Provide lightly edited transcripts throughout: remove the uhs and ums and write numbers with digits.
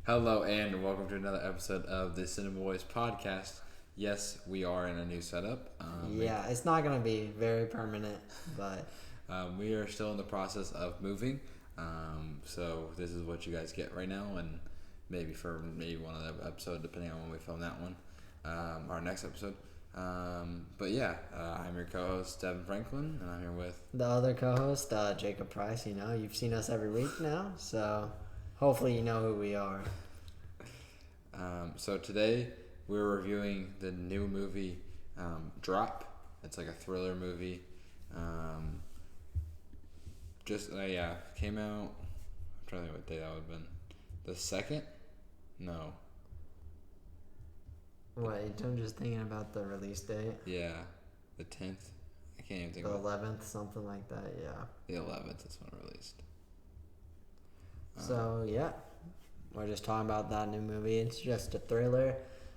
Hello and welcome to another episode of the Cinema Boys podcast. Yes, we are in a new setup. It's not going to be very permanent, but We are still in the process of moving. So this is what you guys get right now, and maybe for one other episode, depending on when we film that one, our next episode. I'm your co-host Devin Franklin, and I'm here with the other co-host, Jacob Price. You've seen us every week now, so hopefully you know who we are. So today we're reviewing the new movie Drop. It's like a thriller movie. Came out. I'm trying to think what day that would have been. The 2nd? No. Wait, I'm just thinking about the release date. Yeah, the 10th. I can't even think the of it. 11th, something like that. Yeah. The 11th is when it released. We're just talking about that new movie. It's just a thriller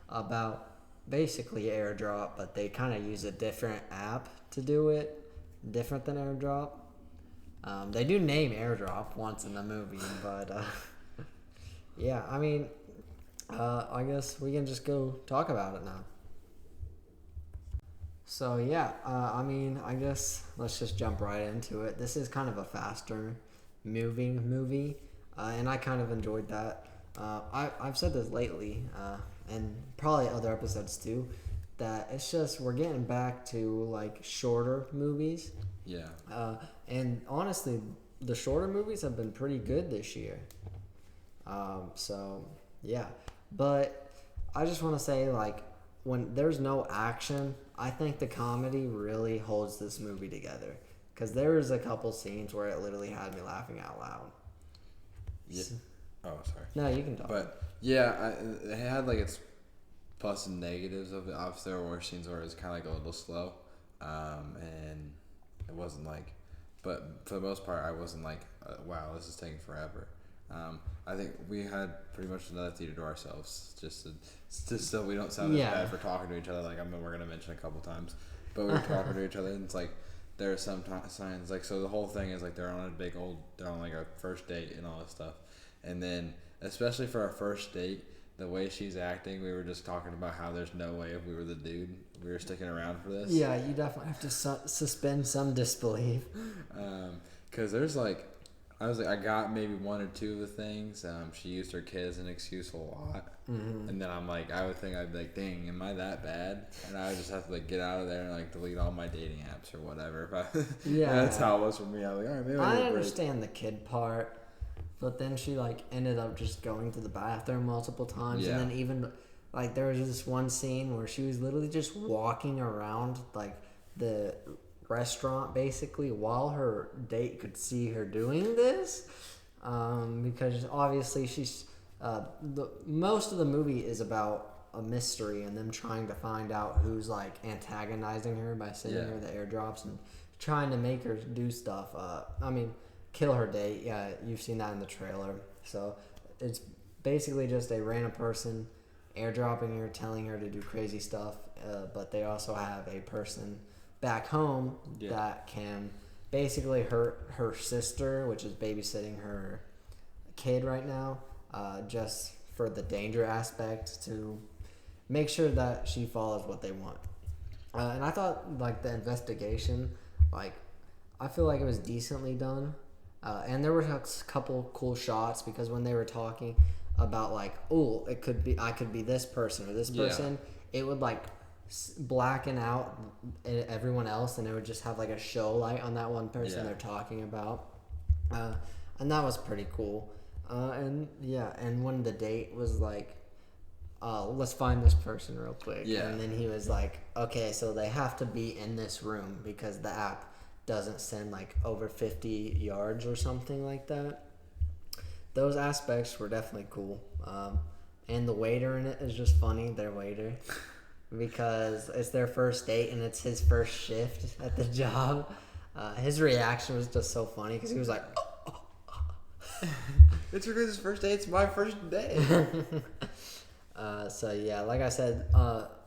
about basically airdrop, but they kind of use a different app to do it, different than airdrop. They do name airdrop once in the movie, but I guess we can just go talk about it now. So I guess let's just jump right into it. This is kind of a faster moving movie, and I kind of enjoyed that. I've said this lately, and probably other episodes too, that it's just we're getting back to like shorter movies. Yeah. And honestly, the shorter movies have been pretty good this year. But I just want to say, like, when there's no action, I think the comedy really holds this movie together. Because there was a couple scenes where it literally had me laughing out loud. Yeah. Oh, sorry. No, you can talk. But yeah, it had like its plus and negatives of it. Obviously, there were scenes where it was kind of like a little slow, and it wasn't like. But for the most part, I wasn't like, wow, this is taking forever. I think we had pretty much another theater to ourselves, just so we don't sound as bad for talking to each other. Like we're gonna mention a couple times, but we were talking to each other, and it's like there are some signs like so. The whole thing is like they're on like a first date and all this stuff, and then especially for our first date, the way she's acting, we were just talking about how there's no way if we were the dude, we were sticking around for this. Yeah, you definitely have to suspend some disbelief. Because there's like, I got maybe one or two of the things. She used her kid as an excuse a lot. Mm-hmm. And then I would think I'd be like, dang, am I that bad? And I would just have to like get out of there and like delete all my dating apps or whatever. That's how it was for me. I was like, all right, maybe I understand the kid part. But then she, like, ended up just going to the bathroom multiple times. Yeah. And then even, like, there was this one scene where she was literally just walking around, like, the restaurant, basically, while her date could see her doing this. Because, obviously, she's... most of the movie is about a mystery and them trying to find out who's, like, antagonizing her by sending her the airdrops and trying to make her do stuff. Kill her date. Yeah, you've seen that in the trailer. So it's basically just a random person airdropping her, telling her to do crazy stuff. But they also have a person back home that can basically hurt her sister, which is babysitting her kid right now, just for the danger aspect to make sure that she follows what they want. And I thought, like, the investigation, like, I feel like it was decently done. And there were a couple cool shots because when they were talking about like, oh, I could be this person or this person, it would like blacken out everyone else, and it would just have like a show light on that one person they're talking about, and that was pretty cool. And when the date was like, let's find this person real quick, and then he was like, okay, so they have to be in this room because the app doesn't send like over 50 yards or something like that. Those aspects were definitely cool. And the waiter in it is just funny, their waiter, because it's their first date and it's his first shift at the job. His reaction was just so funny because he was like, it's your guys' first day, it's my first day. Like I said,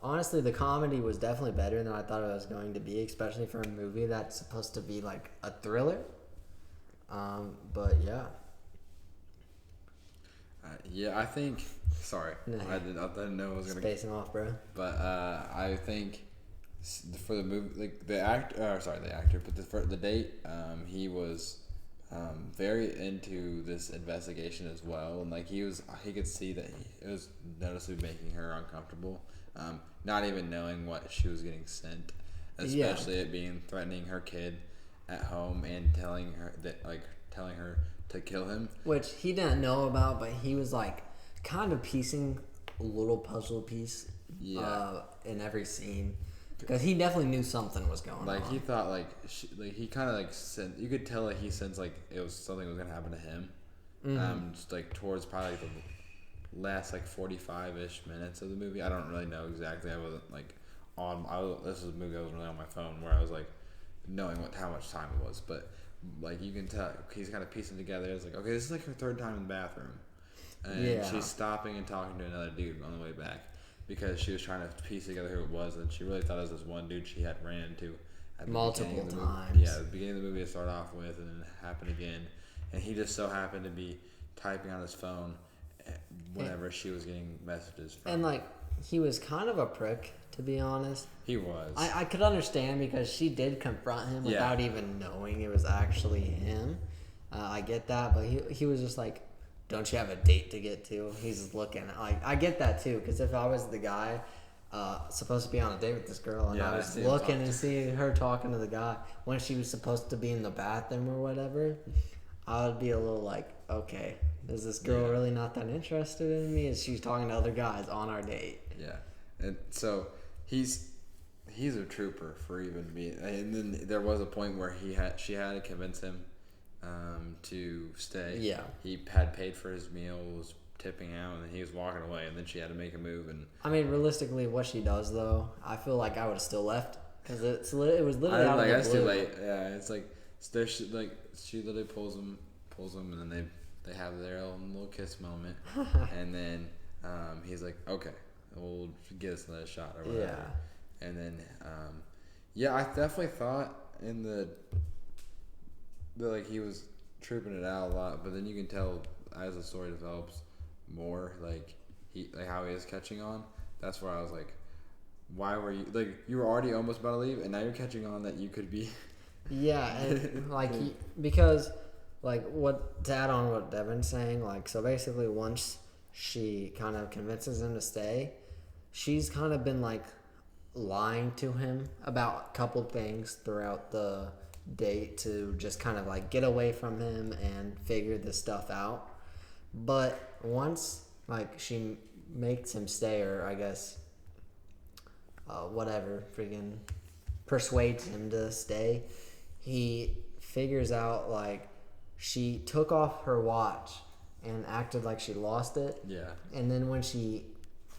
honestly, the comedy was definitely better than I thought it was going to be, especially for a movie that's supposed to be like a thriller. Yeah, I think. Sorry, Nah. I didn't know I was gonna. Spacing off, bro. But I think for the movie, like the actor, but for the date, he was very into this investigation as well, and like he could see that it was noticeably making her uncomfortable, not even knowing what she was getting sent, especially it being threatening her kid at home and telling her to kill him, which he didn't know about, but he was like kind of piecing a little puzzle piece in every scene. Because he definitely knew something was going on. Like he thought, he kind of you could tell that he sensed like something was gonna happen to him. Just like towards probably like the last 45-ish minutes of the movie. I don't really know exactly. I wasn't like this was a movie I wasn't really on my phone where I was like knowing how much time it was, but like you can tell he's kind of piecing together. It's like, okay, this is like her third time in the bathroom, and she's stopping and talking to another dude on the way back. Because she was trying to piece together who it was, and she really thought it was this one dude she had ran into at the multiple times. Yeah, at the beginning of the movie it started off with, and then it happened again. And he just so happened to be typing on his phone whenever she was getting messages from. And he was kind of a prick, to be honest. He was. I could understand because she did confront him without even knowing it was actually him. I get that, but he was just like, don't you have a date to get to? He's looking. I get that too, because if I was the guy supposed to be on a date with this girl and I was looking and seeing her talking to the guy when she was supposed to be in the bathroom or whatever, I would be a little like, okay, is this girl really not that interested in me? Is she talking to other guys on our date? Yeah, and so he's a trooper for even being. And then there was a point where she had to convince him to stay. Yeah. He had paid for his meal, was tipping out, and he was walking away, and then she had to make a move. And I mean, realistically, what she does though, I feel like I would have still left because it was literally out of the that's blue. too late. Yeah, it's like she literally pulls him, and then they have their own little kiss moment, and then he's like, okay, we'll get us another shot or whatever. Yeah. And then I definitely thought in the he was tripping it out a lot, but then you can tell as the story develops more, how he is catching on. That's where I was like, why were you you were already almost about to leave, and now you're catching on that you could be. Yeah, and because what to add on what Devin's saying, so basically once she kind of convinces him to stay, she's kind of been lying to him about a couple things throughout the date to just kind of get away from him and figure this stuff out. But once she makes him stay, or I guess whatever, freaking persuades him to stay, he figures out she took off her watch and acted like she lost it. Yeah. And then when she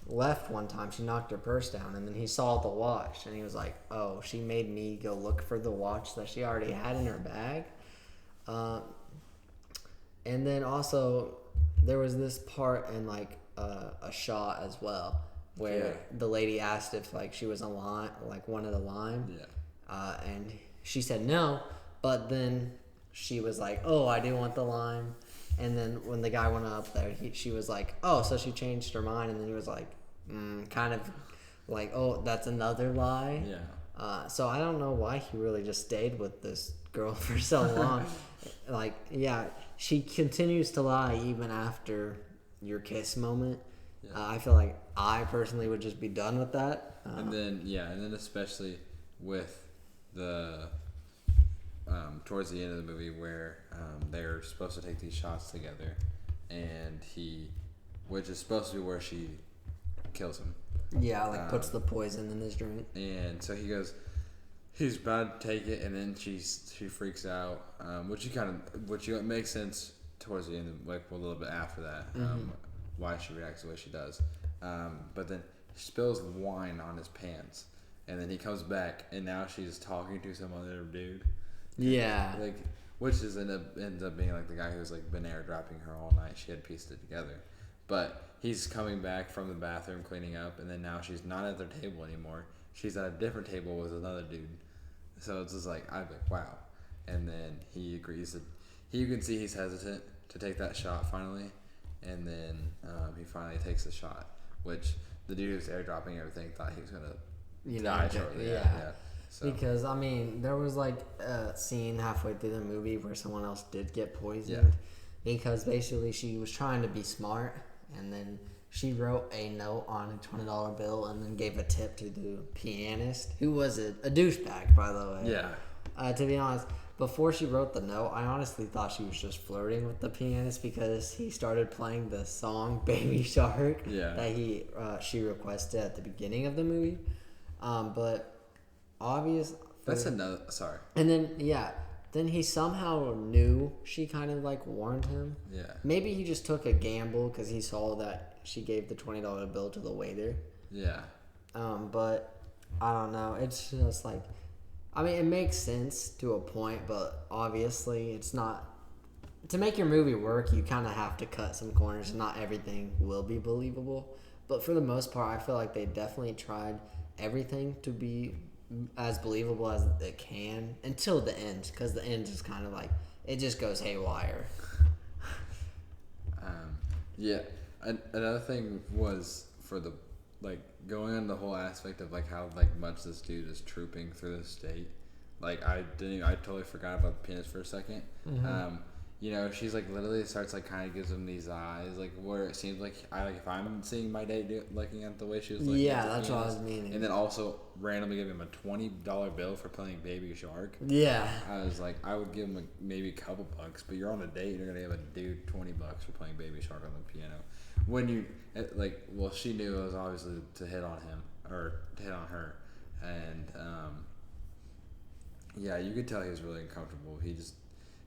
left one time, she knocked her purse down, and then he saw the watch, and he was like, oh, she made me go look for the watch that she already had in her bag. And then also there was this part in a shot as well where the lady asked if she was a lime, wanted a lime. Yeah. And she said no, but then she was like, oh, I do want the lime. And then when the guy went up there, she was like, oh, so she changed her mind. And then he was like, kind of oh, that's another lie. Yeah. So I don't know why he really just stayed with this girl for so long. She continues to lie even after your kiss moment. Yeah. I feel like I personally would just be done with that. And then especially with the towards the end of the movie where they're supposed to take these shots together, and which is supposed to be where she kills him. Yeah, puts the poison in his drink. And so he's about to take it, and then she freaks out, which makes sense towards the end, a little bit after that, why she reacts the way she does. But then she spills wine on his pants, and then he comes back, and now she's talking to some other dude. Yeah. Which ends up being the guy who's been airdropping her all night. She had pieced it together. But he's coming back from the bathroom cleaning up, and then now she's not at their table anymore. She's at a different table with another dude. So it's just I'm like, wow. And then he agrees that you can see he's hesitant to take that shot finally. and then he finally takes the shot, which the dude who's airdropping everything thought he was gonna die shortly. Yeah. So. Because I mean, there was like a scene halfway through the movie where someone else did get poisoned, because basically she was trying to be smart, and then she wrote a note on a $20 bill and then gave a tip to the pianist, who was a douchebag, by the way. Yeah. To be honest, before she wrote the note, I honestly thought she was just flirting with the pianist, because he started playing the song "Baby Shark" that she requested at the beginning of the movie. But obvious. That's another. Sorry. And then he somehow knew she kind of like warned him. Yeah. Maybe he just took a gamble because he saw that she gave the $20 bill to the waiter. Yeah. But I don't know. It's just like, I mean, it makes sense to a point, but obviously it's not. To make your movie work, you kind of have to cut some corners, and not everything will be believable. But for the most part, I feel like they definitely tried everything to be as believable as it can until the end, because the end is kind of like, it just goes haywire. Yeah. Another thing was for the, like, going on the whole aspect of like how like much this dude is trooping through the state. Like I totally forgot about the pianist for a second. Mm-hmm. You know, she's like literally starts like kind of gives him these eyes, like where it seems like if I'm seeing my date looking at the way she was looking at the that's pianist, what I was meaning. and then also randomly give him a $20 bill for playing Baby Shark. Yeah. I was like, I would give him maybe a couple bucks, but you're on a date, you're gonna give a dude $20 for playing Baby Shark on the piano. When you like, well, she knew it was obviously to hit on him or to hit on her, and yeah, you could tell he was really uncomfortable. He just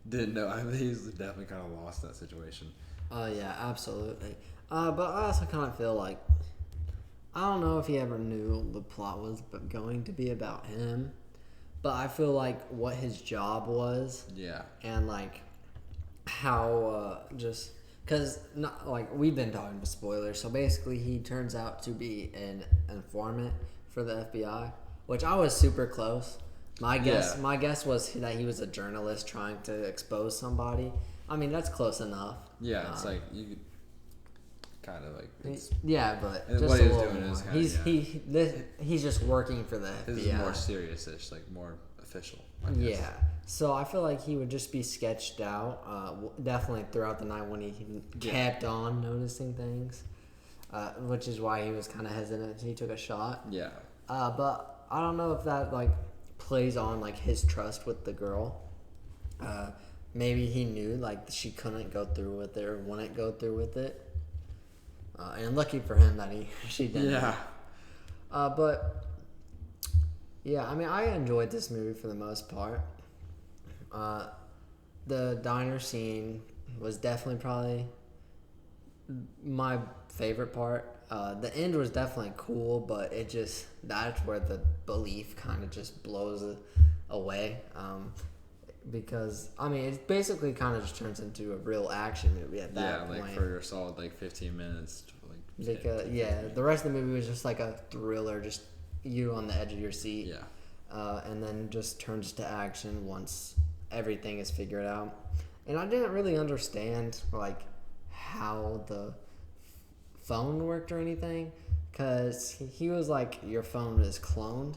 didn't know. I mean, he's definitely kind of lost that situation. Oh yeah, absolutely. But I also kind of feel like, I don't know if he ever knew the plot was going to be about him, but I feel like what his job was. Yeah. And like how just because not like we've been talking about spoilers, so basically he turns out to be an informant for the FBI, which I was super close. My guess was that he was a journalist trying to expose somebody. I mean, that's close enough. Yeah, it's like you could kind of like. But and just what a he was little doing more. is kind of He's just working for the FBI. This is more serious-ish, like more official. I guess. Yeah. So I feel like he would just be sketched out, definitely throughout the night when he kept on noticing things, which is why he was kind of hesitant. He took a shot. Yeah. But I don't know if that like plays on like his trust with the girl. Maybe he knew like she couldn't go through with it or wouldn't go through with it. And lucky for him that she didn't. Yeah. But yeah, I mean, I enjoyed this movie for the most part. The diner scene was definitely probably my favorite part. The end was definitely cool, but that's where the belief kind of just blows it away. Because I mean, it basically kind of just turns into a real action movie at that point. Yeah, like for a solid like 15 minutes. Because the rest of the movie was just like a thriller, just you on the edge of your seat. Yeah. And then just turns to action once everything is figured out. And I didn't really understand like how the phone worked or anything, because he was like, your phone is cloned.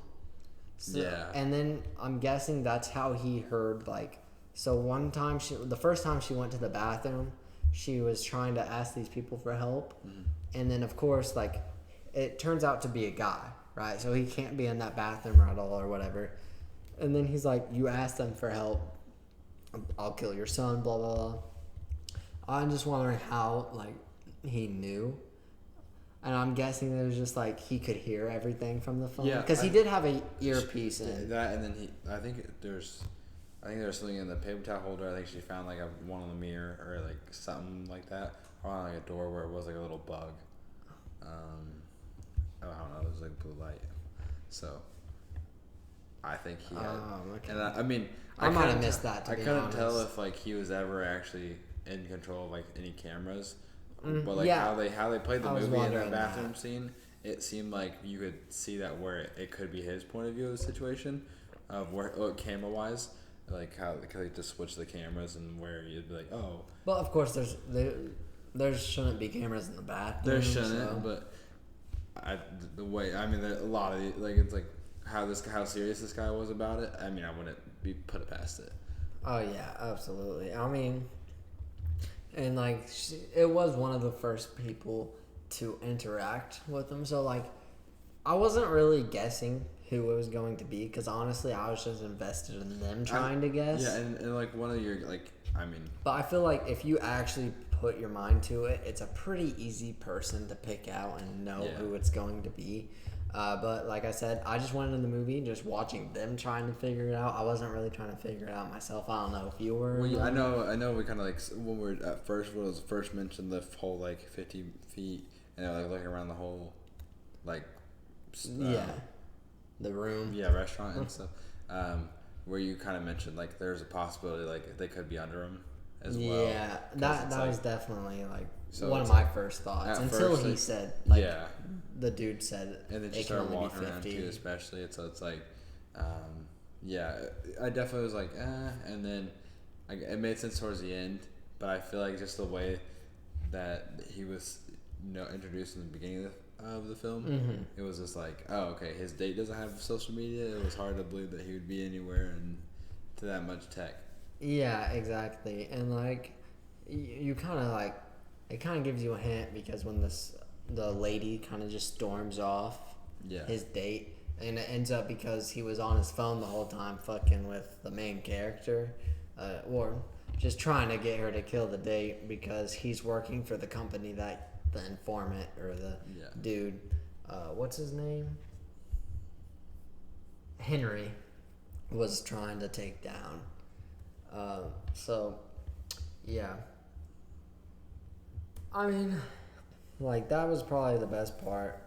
So, yeah. And then I'm guessing that's how he heard like. So one time the first time she went to the bathroom, she was trying to ask these people for help, and then of course like it turns out to be a guy, right? So he can't be in that bathroom at all or whatever. And then he's like, you asked them for help, I'll kill your son, blah blah blah. I'm just wondering how like he knew. And I'm guessing it was just like he could hear everything from the phone. Yeah, because he did have a earpiece in. That, and then I think there's something in the paper towel holder. I think she found like one on the mirror or like something like that, or on like a door where it was like a little bug. I don't know. It was like blue light. So I think he had. Okay. And I mean, I might have missed that. I couldn't tell if like he was ever actually in control of like any cameras. But like how they played the movie in that bathroom scene, it seemed like you could see that where it could be his point of view of the situation, of where camera wise, like how they just switch the cameras and where you'd be like, oh. Well, of course, There shouldn't be cameras in the bathroom. There shouldn't, but the way I mean, a lot of like it's like how serious this guy was about it. I mean, I wouldn't be put it past it. Oh yeah, absolutely. I mean, and like it was one of the first people to interact with him, so like I wasn't really guessing who it was going to be because honestly, I was just invested in them trying to guess. Yeah, and like one of your like I mean. But I feel like if you actually put your mind to it, it's a pretty easy person to pick out and know who it's going to be. But like I said, I just went into the movie just watching them trying to figure it out. I wasn't really trying to figure it out myself. I don't know if you were. Well, I know. We kind of like when we were at first, when it was first mentioned the whole like 50 feet, and they're like looking around the whole, like, the room, restaurant and stuff. Where you kind of mentioned like there's a possibility like they could be under him as well. Yeah, that was definitely like one of like, my first thoughts until he said like the dude said and then you start walking around too, especially so it's like I definitely was like and then it made sense towards the end, but I feel like just the way that he was introduced in the beginning of the film, it was just like, oh, okay, his date doesn't have social media. It was hard to believe that he would be anywhere and to that much tech. Yeah, exactly. And like you kind of like it kind of gives you a hint because when the lady kind of just storms off his date, and it ends up because he was on his phone the whole time fucking with the main character, or just trying to get her to kill the date because he's working for the company that the informant or the dude, what's his name? Henry was trying to take down. I mean, like, that was probably the best part,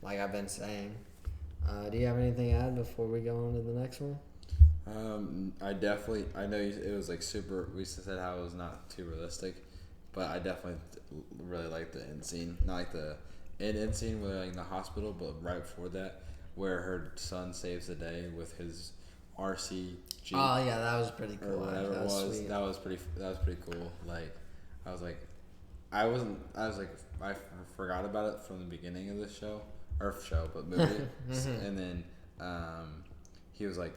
like I've been saying. Do you have anything to add before we go on to the next one? I know it was like super, we said how it was not too realistic, but I definitely really liked the end scene. Not like the end scene where like in the hospital, but right before that, where her son saves the day with his RC Jeep. Oh yeah, that was pretty cool. Or whatever it was. Sweet. That was pretty cool. Like, I forgot about it from the beginning of this but movie. And then he was like,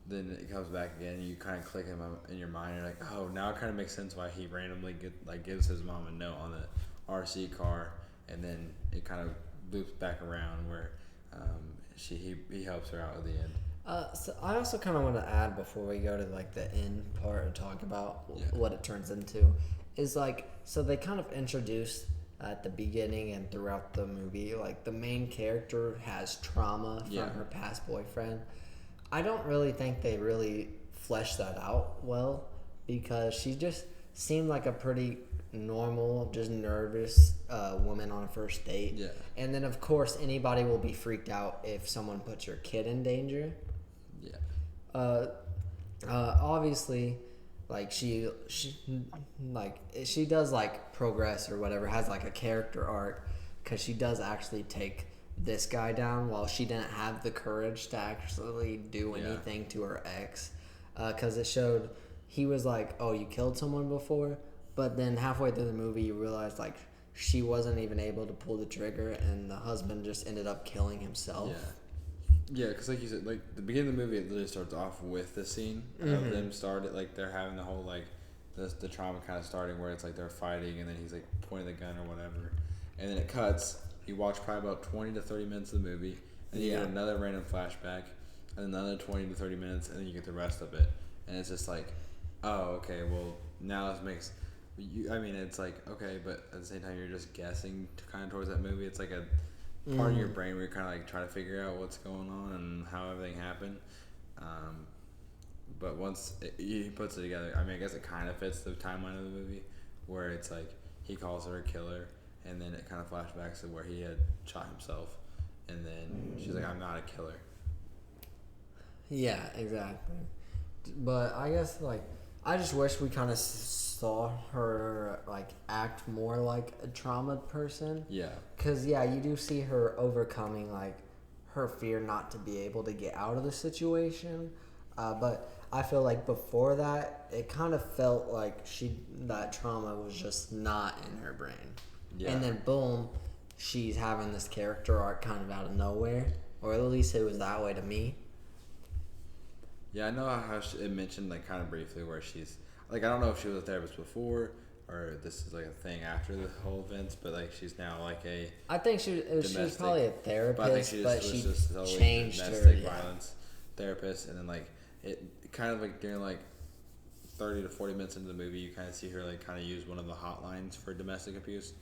then it comes back again, and you kind of click him in your mind. You're like, oh, now it kind of makes sense why he randomly gives his mom a note on the RC car, and then it kind of loops back around where he helps her out at the end. So I also kind of want to add before we go to like the end part and talk about what it turns into is like, so they kind of introduce at the beginning and throughout the movie, like the main character has trauma from her past boyfriend. I don't really think they really fleshed that out well because she just seemed like a pretty normal, just nervous woman on a first date. Yeah. And then of course anybody will be freaked out if someone puts your kid in danger. Yeah. Obviously, like she does like progress or whatever, has like a character arc because she does actually take this guy down while she didn't have the courage to actually do anything to her ex, because it showed he was like, oh, you killed someone before, but then halfway through the movie you realize like she wasn't even able to pull the trigger and the husband just ended up killing himself. Yeah, because like you said, like the beginning of the movie, it literally starts off with the scene of them like they're having the whole like the trauma kind of starting where it's like they're fighting and then he's like pointing the gun or whatever, and then it cuts. You watch probably about 20 to 30 minutes of the movie, and you get another random flashback, and another 20 to 30 minutes, and then you get the rest of it, and it's just like, oh, okay, well now this makes. It's like okay, but at the same time you're just guessing kind of towards that movie. It's like a part of your brain where you're kind of like trying to figure out what's going on and how everything happened. But once he puts it together, I guess it kind of fits the timeline of the movie, where it's like he calls her a killer, and then it kind of flashbacks to where he had shot himself, and then she's like, "I'm not a killer." Yeah, exactly. But I guess like I just wish we kind of saw her like act more like a trauma person. Yeah. Because you do see her overcoming like her fear not to be able to get out of the situation. But I feel like before that, it kind of felt like that trauma was just not in her brain. Yeah. And then boom, she's having this character arc kind of out of nowhere, or at least it was that way to me. Yeah, I know how it mentioned like kind of briefly where she's like, I don't know if she was a therapist before or this is like a thing after the whole events, but like she's now like a. I think she was probably a therapist, but she totally changed her domestic violence therapist, and then like it kind of like during like 30 to 40 minutes into the movie, you kind of see her like kind of use one of the hotlines for domestic abuse,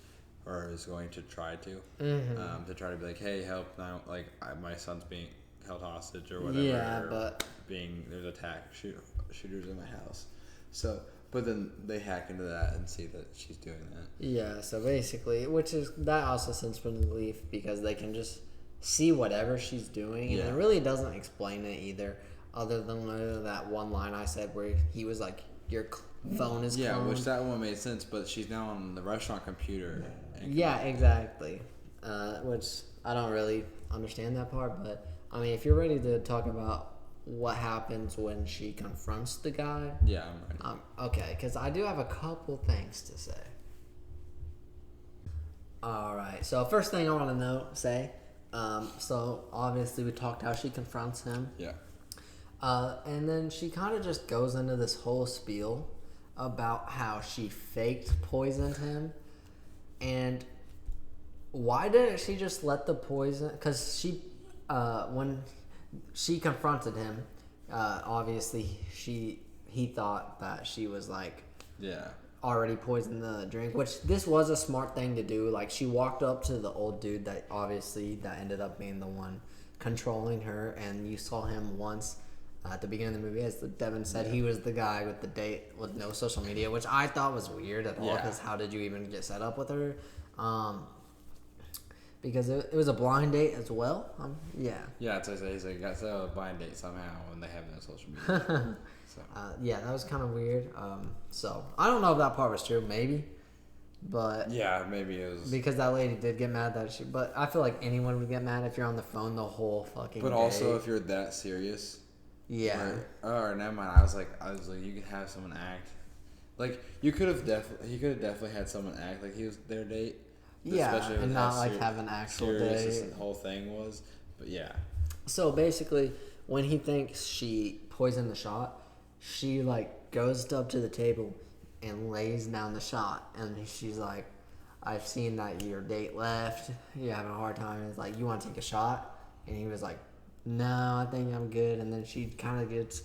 or is going to try to try to be like, hey, help now, like my son's being held hostage or whatever. Yeah, but there's shooters in my house, so. But then they hack into that and see that she's doing that. Yeah, so basically, that also sends me relief because they can just see whatever she's doing, and it really doesn't explain it either, other than that one line I said where he was like, your phone is cloned. Yeah, which that one made sense, but she's now on the restaurant computer. Yeah, exactly. Which I don't really understand that part, but I mean, if you're ready to talk about what happens when she confronts the guy. Yeah, I'm ready. Okay, because I do have a couple things to say. All right, so first thing I want to say, so obviously we talked how she confronts him. Yeah. And then she kind of just goes into this whole spiel about how she faked poisoned him. And why didn't she just let the poison... Because when she confronted him, obviously he thought that she was like already poisoned the drink, which this was a smart thing to do. Like, she walked up to the old dude that ended up being the one controlling her, and you saw him once at the beginning of the movie, as Devin said, he was the guy with the date with no social media, which I thought was weird at all, because how did you even get set up with her? Because it was a blind date as well. Yeah, it's like he's like, got set up a blind date somehow, and they have no social media. So. That was kind of weird. So I don't know if that part was true, maybe, but yeah, maybe it was, because that lady did get mad that but I feel like anyone would get mad if you're on the phone the whole fucking day. But also if you're that serious. Yeah. Or never mind. I was like, you could have someone act like he could have definitely had someone act like he was their date. Yeah, and not like have an actual date. This whole thing was, but yeah. So basically, when he thinks she poisoned the shot, she like goes up to the table and lays down the shot, and she's like, "I've seen that your date left. You're having a hard time." And it's like, "You want to take a shot?" And he was like, "No, I think I'm good." And then she kind of gets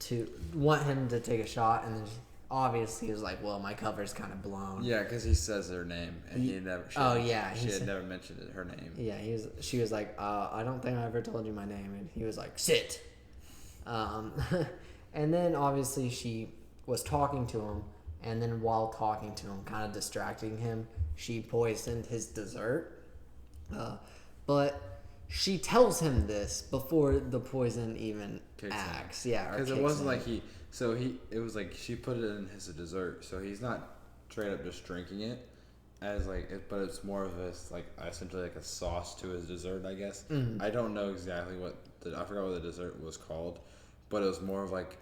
to want him to take a shot, and then obviously he was like, "Well, my cover's kind of blown." Yeah, because he says her name, and she had never mentioned her name. Yeah, she was like, "I don't think I ever told you my name," and he was like, "Sit." And then obviously she was talking to him, and then while talking to him, kind of distracting him, she poisoned his dessert. But she tells him this before the poison even acts. Yeah, because it wasn't like it was like she put it in his dessert, so he's not straight up just drinking it as but it's more of this like essentially like a sauce to his dessert, I guess. Mm-hmm. I don't know exactly I forgot what the dessert was called, but it was more of like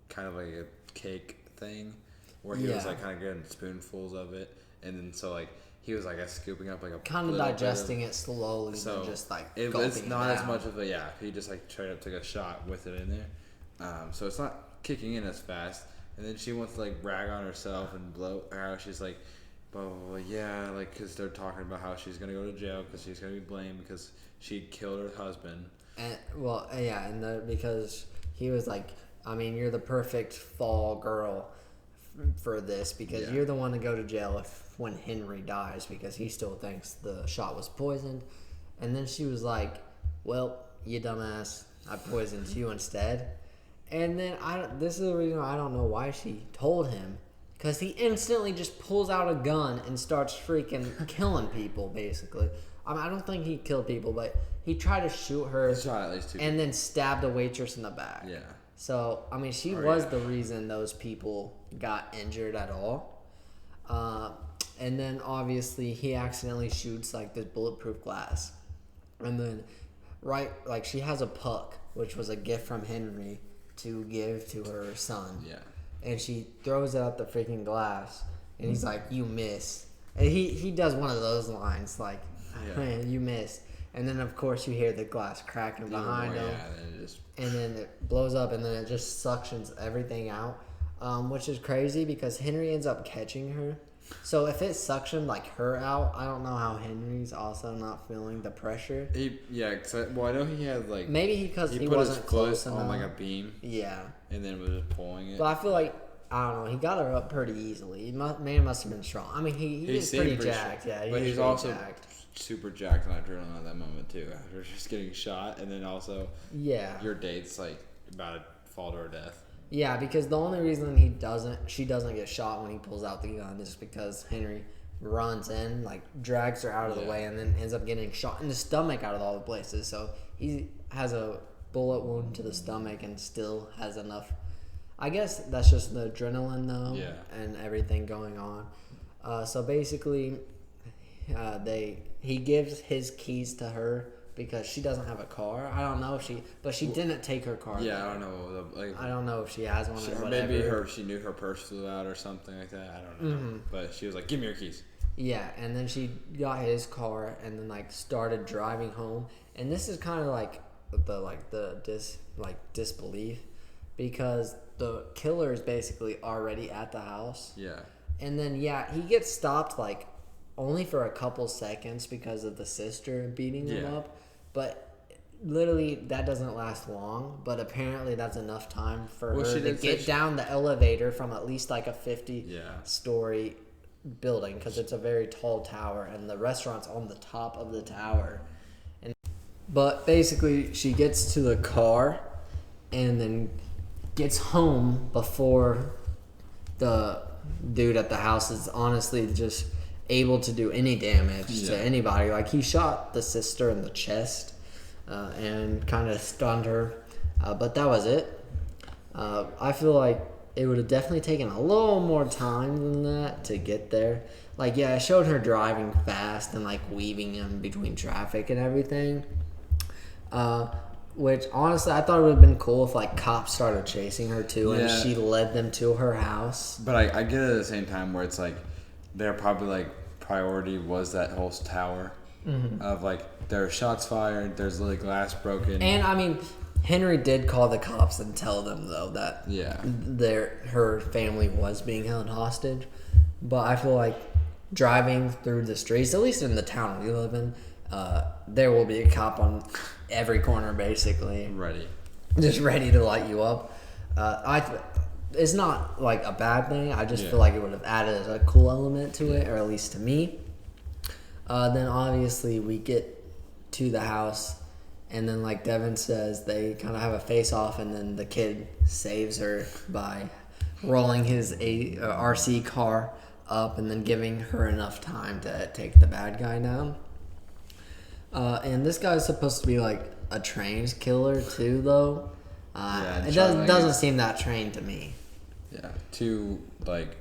kind of like a cake thing where he was like kind of getting spoonfuls of it, and then so like he was like scooping up like a kind of digesting it slowly, so just like it's not as much of a he just like straight up took a shot with it in there, so it's not kicking in as fast. And then she wants to like brag on herself and blow how she's like, blah blah blah, yeah, like because they're talking about how she's gonna go to jail because she's gonna be blamed because she killed her husband. And because he was like, I mean, you're the perfect fall girl for this because you're the one to go to jail when Henry dies, because he still thinks the shot was poisoned. And then she was like, well, you dumbass, I poisoned you instead. And then this is the reason I don't know why she told him, because he instantly just pulls out a gun and starts freaking killing people, basically. I mean, I don't think he killed people, but he tried to shoot her. He shot at least two. And then stabbed a waitress in the back. Yeah. So, I mean, she was the reason those people got injured at all. And then, obviously, he accidentally shoots, like, this bulletproof glass. And then, she has a puck, which was a gift from Henry. to give to her son. Yeah. And she throws it out the freaking glass, and he's like, "You missed." And he does one of those lines like, "Man, you missed." And then of course you hear the glass cracking behind him, and then it blows up, and then it just suctions everything out, which is crazy because Henry ends up catching her. So if it suctioned like her out, I don't know how Henry's also not feeling the pressure. I know he had like maybe because he put wasn't his close foot enough on like a beam. Yeah. And then was just pulling it. But I feel like I don't know. He got her up pretty easily. Man must have been strong. I mean, he is pretty jacked. Strong. Yeah, but he's also jacked. super jacked on adrenaline at that moment too. After just getting shot, and then also your date's like about to fall to her death. Yeah, because the only reason she doesn't get shot when he pulls out the gun is because Henry runs in, like drags her out of the way, and then ends up getting shot in the stomach out of all the places. So he has a bullet wound to the stomach and still has enough. I guess that's just the adrenaline though, and everything going on. So basically, he gives his keys to her because she doesn't have a car. I don't know if she didn't take her car. Yeah, I don't know. Like, I don't know if she has one or whatever. Maybe she knew her purse flew out or something like that. I don't know. Mm-hmm. But she was like, "Give me your keys." Yeah, and then she got his car and then like started driving home. And this is kind of like the disbelief, because the killer is basically already at the house. Yeah. And then he gets stopped like only for a couple seconds because of the sister beating him up. But literally that doesn't last long. But apparently that's enough time for her to get down the elevator from at least like a 50-story building, because it's a very tall tower and the restaurant's on the top of the tower. But basically she gets to the car and then gets home before the dude at the house is honestly just able to do any damage to anybody. Like, he shot the sister in the chest and kind of stunned her, but that was it. I feel like it would have definitely taken a little more time than that to get there. Like, it showed her driving fast and like weaving in between traffic and everything, which honestly I thought it would have been cool if like cops started chasing her too and she led them to her house. But I get it at the same time where it's like they're probably like priority was that whole tower of like there are shots fired, there's literally glass broken. And I mean, Henry did call the cops and tell them though that her family was being held hostage. But I feel like driving through the streets, at least in the town we live in, there will be a cop on every corner basically, just ready to light you up. It's not like a bad thing. I just feel like it would have added a cool element to it, or at least to me. Then obviously we get to the house, and then like Devin says, they kind of have a face off, and then the kid saves her by rolling his RC car up and then giving her enough time to take the bad guy down. And this guy is supposed to be like a trained killer too, though. It doesn't seem that trained to me. Yeah, two like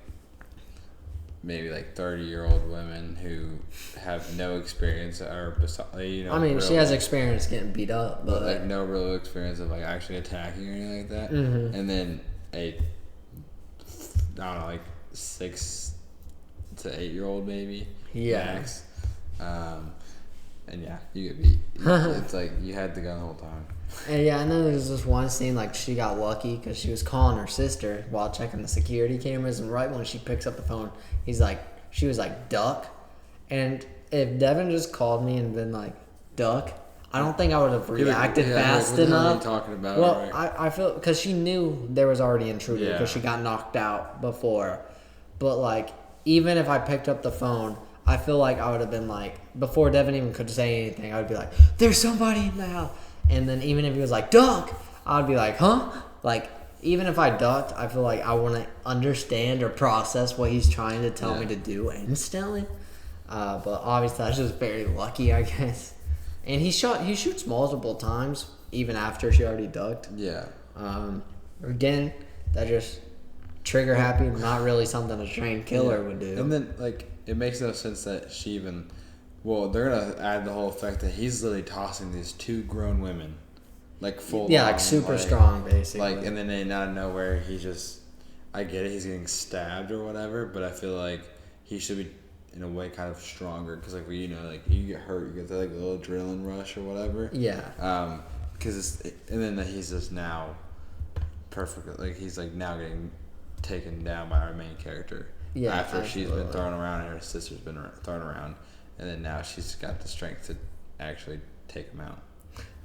maybe like 30-year-old women who have no experience, or I mean, she has experience getting beat up, but like no real experience of like actually attacking or anything like that. Mm-hmm. And then I don't know, like 6 to 8-year-old maybe. Max. And you get beat. It's like you had the gun the whole time. And and then there's this one scene, like, she got lucky because she was calling her sister while checking the security cameras, and right when she picks up the phone, she was like, "Duck." And if Devin just called me and been like, "Duck," I don't think I would have reacted fast enough. What are you talking about? Well, right? I feel, because she knew there was already intruder because she got knocked out before. But like, even if I picked up the phone, I feel like I would have been like, before Devin even could say anything, I would be like, "There's somebody in the house." And then even if he was like, "Duck," I would be like, "Huh?" Like, even if I ducked, I feel like I want to understand or process what he's trying to tell me to do instantly. But obviously that's just very lucky, I guess. And he shoots multiple times even after she already ducked. Yeah. Again, that just trigger happy, not really something a trained killer would do. And then like, it makes no sense that she even. Well, they're gonna add the whole fact that he's literally tossing these 2 grown women like full. Yeah, on, like super strong, basically. Like, and then out of nowhere, he just. I get it. He's getting stabbed or whatever, but I feel like he should be in a way kind of stronger because like like you get hurt, you get that like little adrenaline rush or whatever. Yeah. Because and then he's just now perfect. Like he's like now getting taken down by our main character. Yeah. After she's been thrown around and her sister's been thrown around, and then now she's got the strength to actually take him out.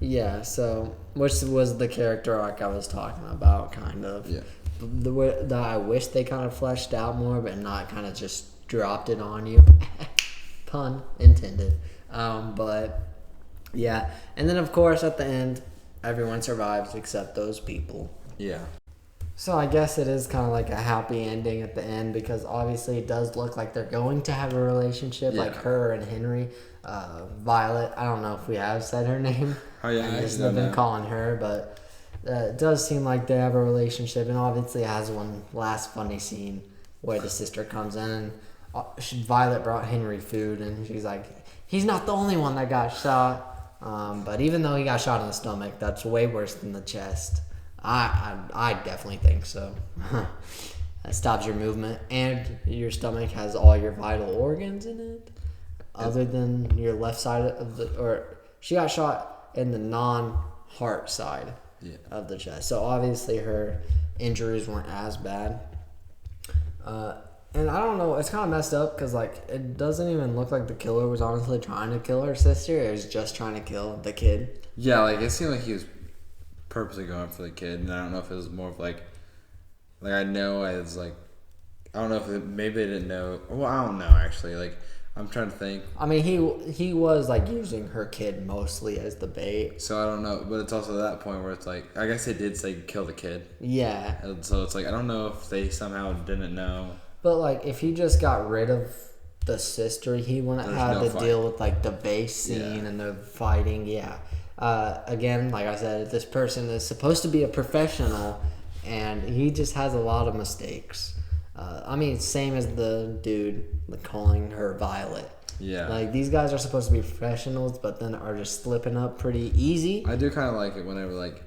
Yeah. So, which was the character arc I was talking about, kind of. Yeah. The I wish they kind of fleshed out more, but not kind of just dropped it on you. Pun intended. But yeah, and then of course at the end, everyone survives except those people. Yeah. So I guess it is kind of like a happy ending at the end because obviously it does look like they're going to have a relationship, like her and Henry. Violet, I don't know if we have said her name. Oh yeah, I just have been calling her, but it does seem like they have a relationship, and obviously it has one last funny scene where the sister comes in and Violet brought Henry food, and she's like, he's not the only one that got shot. But even though he got shot in the stomach, that's way worse than the chest. I definitely think so. That stops your movement, and your stomach has all your vital organs in it, other than your left side of the. Or she got shot in the non-heart side of the chest, so obviously her injuries weren't as bad. And I don't know, it's kind of messed up because like it doesn't even look like the killer was honestly trying to kill her sister. It was just trying to kill the kid. Yeah, like it seemed like he was purposely going for the kid, and I don't know if it was more of like I know it's like I don't know if maybe they didn't know. Well, I don't know actually. Like I'm trying to think. I mean, he was like using her kid mostly as the bait. So I don't know, but it's also that point where it's like I guess they did say kill the kid. Yeah. And so it's like I don't know if they somehow didn't know. But like if he just got rid of the sister, he wouldn't have to deal with like the base scene and the fighting. Yeah. Again, like I said, this person is supposed to be a professional, and he just has a lot of mistakes. I mean, same as the dude calling her Violet. Yeah. Like, these guys are supposed to be professionals, but then are just slipping up pretty easy. I do kind of like it whenever, like,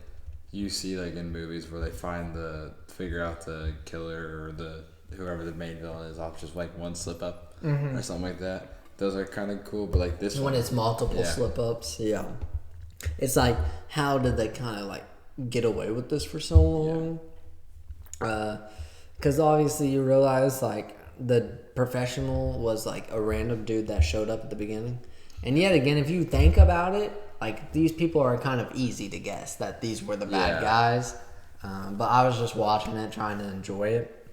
you see, like, in movies where they figure out the killer or whoever the main villain is off just, like, one slip up or something like that. Those are kind of cool, but, like, this when it's multiple slip ups, it's like, how did they kind of, like, get away with this for so long? Because obviously you realize, like, the professional was, like, a random dude that showed up at the beginning. And yet again, if you think about it, like, these people are kind of easy to guess that these were the bad guys. But I was just watching it, trying to enjoy it.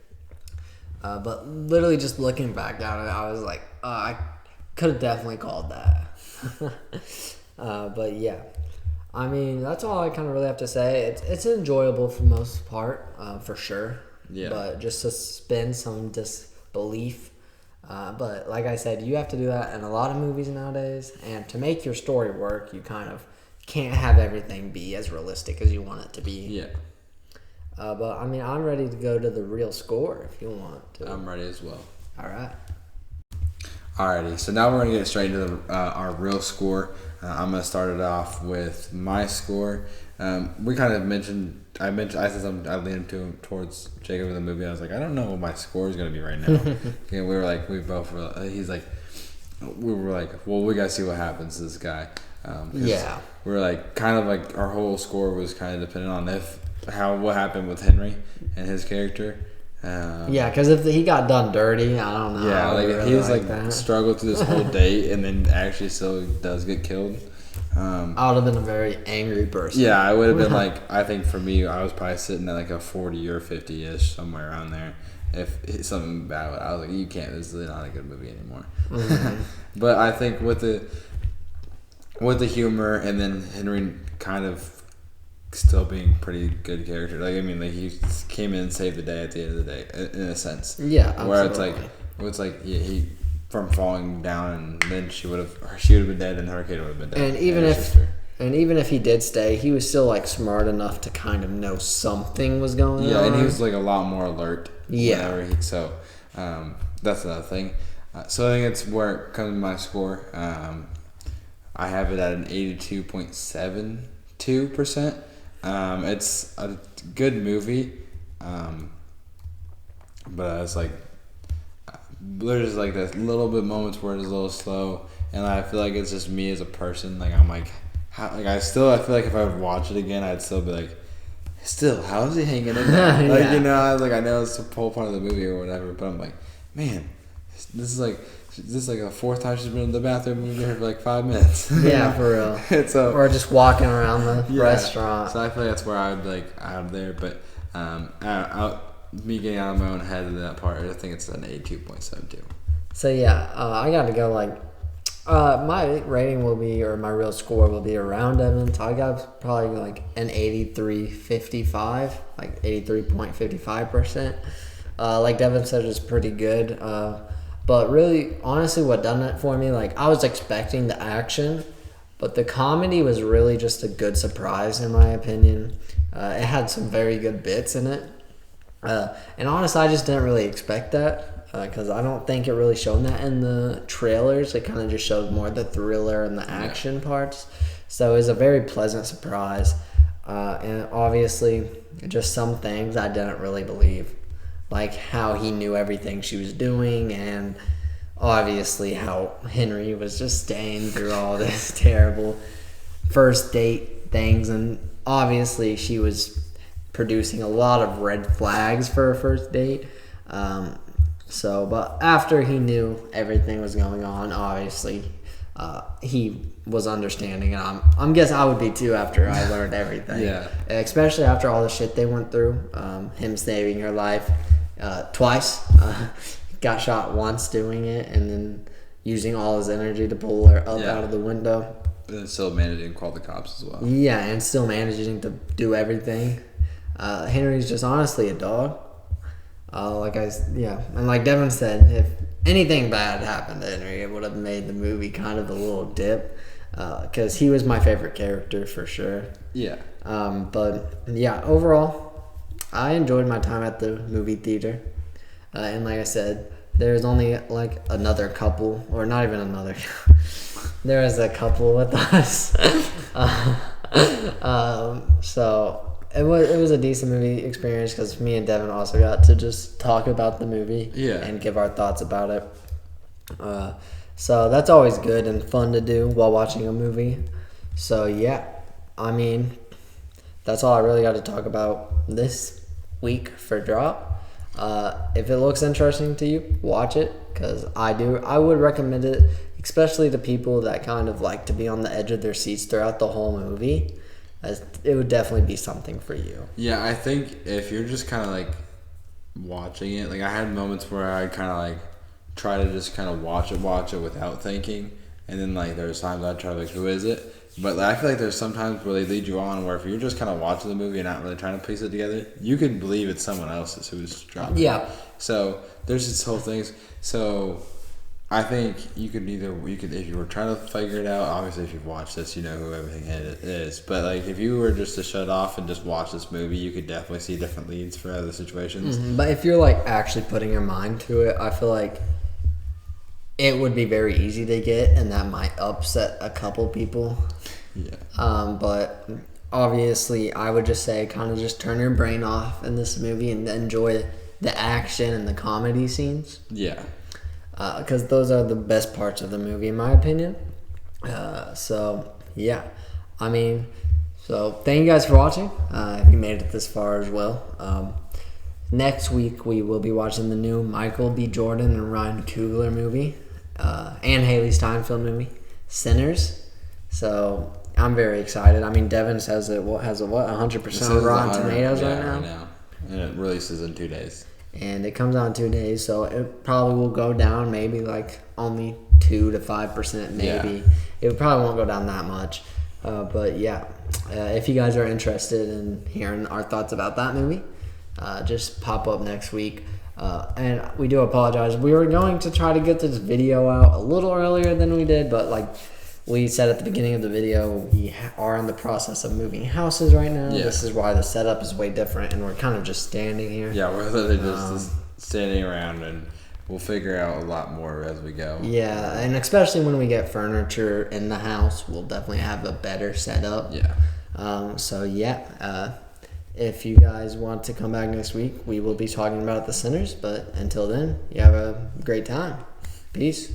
But literally just looking back at it, I was like, I could have definitely called that. But yeah. I mean, that's all I kind of really have to say. It's enjoyable for the most part, for sure. Yeah. But just suspend some disbelief. But like I said, you have to do that in a lot of movies nowadays. And to make your story work, you kind of can't have everything be as realistic as you want it to be. Yeah. But I mean, I'm ready to go to the real score if you want to. I'm ready as well. All right. Alrighty, so now we're going to get straight into our real score. I'm going to start it off with my score. We kind of mentioned, I said something, I leaned towards Jacob in the movie. I was like, I don't know what my score is going to be right now. And we were like, he's like, we were like, well, we got to see what happens to this guy. We were like, kind of like, our whole score was kind of dependent on what happened with Henry and his character. Because if he got done dirty, I don't know. Yeah, like he was like struggled through this whole date and then actually still does get killed. I would have been a very angry person. Yeah, I would have been like, I think for me, I was probably sitting at like a 40 or 50-ish, somewhere around there. If something bad, I was like, you can't, this is not a good movie anymore. But I think with the humor and then Henry kind of still being pretty good character. Like, I mean, like, he came in and saved the day at the end of the day, in a sense. Yeah, absolutely. Where it's like he from falling down, and then she would have been dead, and her kid would have been dead. And even if he did stay, he was still like smart enough to kind of know something was going on. Yeah, and he was like a lot more alert. Yeah. That's another thing. So I think it's where it comes to my score. I have it at an 82.7 2%. It's a good movie, but it's like there's like this little bit moments where it's a little slow, and I feel like it's just me as a person. Like I'm like, I feel like if I would watch it again, I'd still be like, still, how is he hanging in there? Like Yeah. you know, I know it's the whole part of the movie or whatever, but I'm like, man, this is like the fourth time she's been in the bathroom. We've been here for like 5 minutes. Yeah, for real. It's so, Or just walking around the restaurant. so I feel like that's where I would like out of there, but me getting out of my own head in that part, I think it's an 82.72. So yeah, I got to go like, my rating will be, or my real score will be around Evan. So I got probably like an 83.55, like 83.55%. Like Devin said, it's pretty good. But really, honestly, what done it for me, like I was expecting the action, but the comedy was really just a good surprise in my opinion. It had some very good bits in it. And honestly, I just didn't really expect that because I don't think it really showed that in the trailers. It kind of just showed more the thriller and the action parts. So it was a very pleasant surprise. And obviously, just some things I didn't really believe. Like how he knew everything she was doing, and obviously how Henry was just staying through all this terrible first date things. And obviously, she was producing a lot of red flags for a first date. But after he knew everything was going on, obviously, he was understanding, and I'm guessing I would be too after I learned everything. Yeah. Especially after all the shit they went through. Him saving her life twice. Got shot once doing it, and then using all his energy to pull her up out of the window. But then still managing to call the cops as well. Yeah, and still managing to do everything. Henry's just honestly a dog. And like Devin said, if anything bad happened to Henry, it would have made the movie kind of a little dip, because he was my favorite character for sure. Yeah. But yeah, overall, I enjoyed my time at the movie theater, and like I said, there's only like another couple, or not even another. There was a couple with us, so. It was a decent movie experience because me and Devin also got to just talk about the movie and give our thoughts about it. So that's always good and fun to do while watching a movie. So yeah, I mean, that's all I really got to talk about this week for Drop. If it looks interesting to you, watch it because I do. I would recommend it, especially to people that kind of like to be on the edge of their seats throughout the whole movie. It would definitely be something for you. Yeah, I think if you're just kind of like watching it, like I had moments where I kind of like try to just kind of watch it without thinking, and then like there's times I try to like, who is it? But like, I feel like there's sometimes where they lead you on where if you're just kind of watching the movie and not really trying to piece it together, you could believe it's someone else's who's dropping. Yeah. So there's this whole thing. So I think you could if you were trying to figure it out, obviously if you've watched this, you know who everything is. But like if you were just to shut off and just watch this movie, you could definitely see different leads for other situations. Mm-hmm. But if you're like actually putting your mind to it, I feel like it would be very easy to get, and that might upset a couple people. Yeah. But obviously, I would just say kind of just turn your brain off in this movie and enjoy the action and the comedy scenes. Yeah. Because those are the best parts of the movie, in my opinion. So thank you guys for watching. If you made it this far as well. Next week, we will be watching the new Michael B. Jordan and Ryan Coogler movie, and Haley Steinfeld movie, Sinners. So I'm very excited. I mean, Devin says it has a 100% on Rotten Tomatoes right now. And it releases in 2 days. And it comes out in 2 days, so it probably will go down maybe like only 2 to 5% maybe. Yeah. It probably won't go down that much. But yeah, if you guys are interested in hearing our thoughts about that movie, just pop up next week. And we do apologize. We were going to try to get this video out a little earlier than we did, but like we said at the beginning of the video, we are in the process of moving houses right now. Yeah. This is why the setup is way different, and we're kind of just standing here. Yeah, we're literally just standing around, and we'll figure out a lot more as we go. Yeah, and especially when we get furniture in the house, we'll definitely have a better setup. Yeah. So yeah, if you guys want to come back next week, we will be talking about the Sinners. But until then, you have a great time. Peace.